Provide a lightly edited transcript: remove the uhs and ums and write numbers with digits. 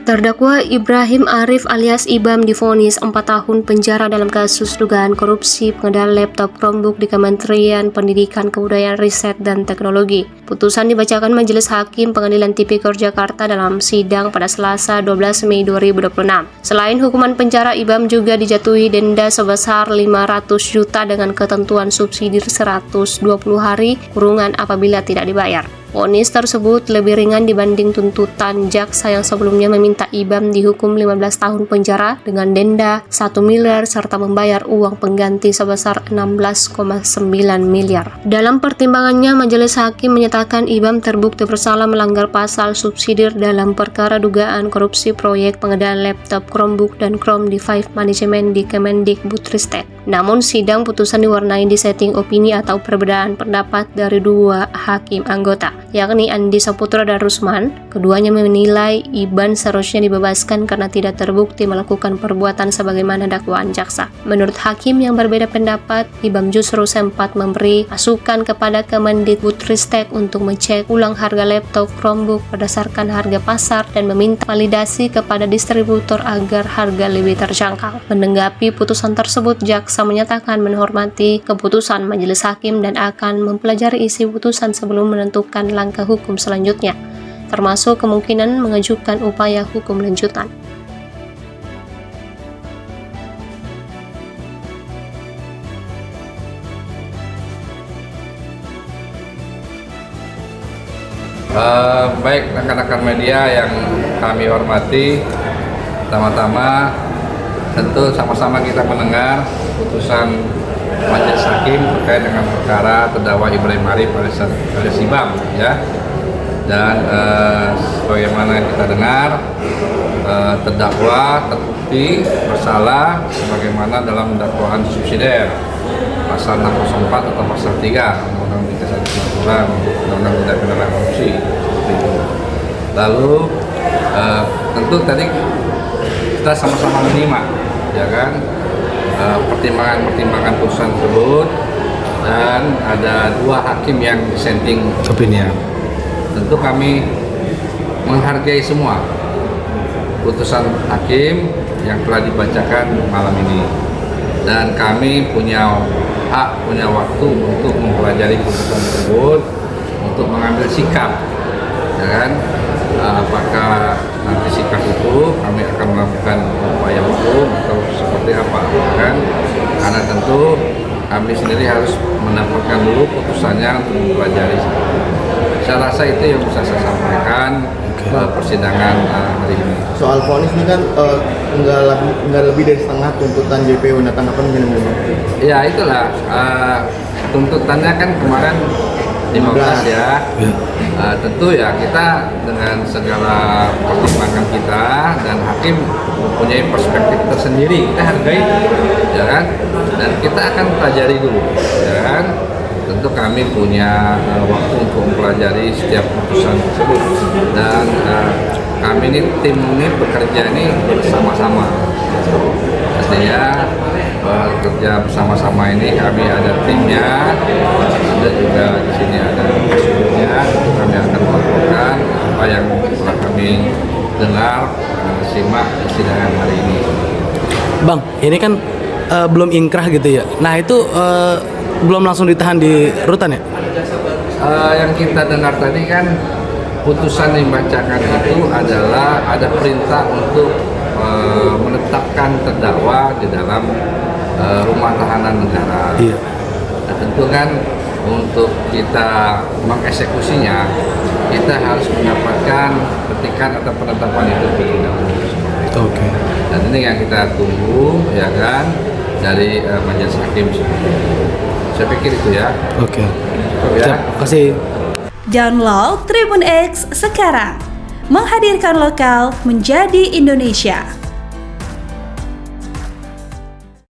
Terdakwa Ibrahim Arif alias Ibam divonis 4 tahun penjara dalam kasus dugaan korupsi pengadaan laptop Chromebook di Kementerian Pendidikan, Kebudayaan, Riset, dan Teknologi. Putusan dibacakan Majelis Hakim Pengadilan Tipikor Jakarta dalam sidang pada Selasa 12 Mei 2026. Selain hukuman penjara, Ibam juga dijatuhi denda sebesar 500 juta dengan ketentuan subsidi 120 hari kurungan apabila tidak dibayar. Vonis tersebut lebih ringan dibanding tuntutan jaksa yang sebelumnya meminta Ibam dihukum 15 tahun penjara dengan denda 1 miliar serta membayar uang pengganti sebesar 16,9 miliar. Dalam pertimbangannya, Majelis Hakim menyatakan Ibam terbukti bersalah melanggar pasal subsidir dalam perkara dugaan korupsi proyek pengadaan laptop Chromebook dan Chrome Device Management di Kemendikbudristek. Namun, sidang putusan diwarnai dissenting opini atau perbedaan pendapat dari dua hakim anggota, yakni Andi Saputra dan Rusman. Keduanya menilai Ibam seharusnya dibebaskan karena tidak terbukti melakukan perbuatan sebagaimana dakwaan jaksa. Menurut hakim yang berbeda pendapat, Ibam justru sempat memberi masukan kepada Kemendikbudristek untuk mengecek ulang harga laptop Chromebook berdasarkan harga pasar dan meminta validasi kepada distributor agar harga lebih terjangkau. Menanggapi putusan tersebut, jaksa menyatakan menghormati keputusan majelis hakim dan akan mempelajari isi putusan sebelum menentukan langkah hukum selanjutnya, termasuk kemungkinan mengajukan upaya hukum lanjutan. Baik rekan-rekan media yang kami hormati, pertama-tama tentu sama-sama kita mendengar putusan Majelis Hakim terkait dengan perkara terdakwa Ibrahim Arif alias Ibam, ya. Dan sebagaimana kita dengar, terdakwa terbukti bersalah sebagaimana dalam dakwaan subsidiar pasal 604 atau pasal 3 Undang-Undang 319 Undang-Undang Tindak Pidana Korupsi. Lalu tentu tadi kita sama-sama menyimak, ya kan, pertimbangan putusan tersebut, dan ada dua hakim yang dissenting opinion. Tentu kami menghargai semua putusan hakim yang telah dibacakan malam ini, dan kami punya hak, punya waktu untuk mempelajari putusan tersebut, untuk mengambil sikap, ya kan. Apakah nanti sikap itu kami akan melakukan upaya hukum atau seperti apa, kan? Karena tentu kami sendiri harus mendapatkan dulu putusannya untuk mempelajari. Saya rasa itu yang bisa saya sampaikan persidangan hari ini. Soal vonis ini kan nggak lebih dari setengah tuntutan JPU. Nah, tanggapan gimana? Ya itulah, tuntutannya kan kemarin 15 ya. Tentu ya kita dengan segala pertimbangan kita, dan hakim mempunyai perspektif tersendiri, kita hargai, ya kan, dan kita akan pelajari dulu, ya kan. Tentu kami punya waktu untuk mempelajari setiap putusan tersebut, dan kami ini tim ini bekerja ini bersama-sama. Artinya kerja bersama-sama ini kami ada timnya, ada juga di sini ada presidennya. Kami akan melakukan apa yang telah kami dengar, simak persidangan hari ini. Bang, ini kan belum inkrah gitu ya. Nah itu belum langsung ditahan di rutan ya? Yang kita dengar tadi kan putusan yang dibacakan itu adalah ada perintah untuk menetapkan terdakwa di dalam rumah tahanan negara. Iya. Nah, tentu kan untuk kita mengeksekusinya, kita harus mendapatkan petikan atau penetapan itu terlebih dahulu. Oke. Dan ini yang kita tunggu, ya kan, dari majelis hakim. Saya pikir itu ya. Oke. Ya. Terima kasih. Download Tribun X sekarang, menghadirkan lokal menjadi Indonesia.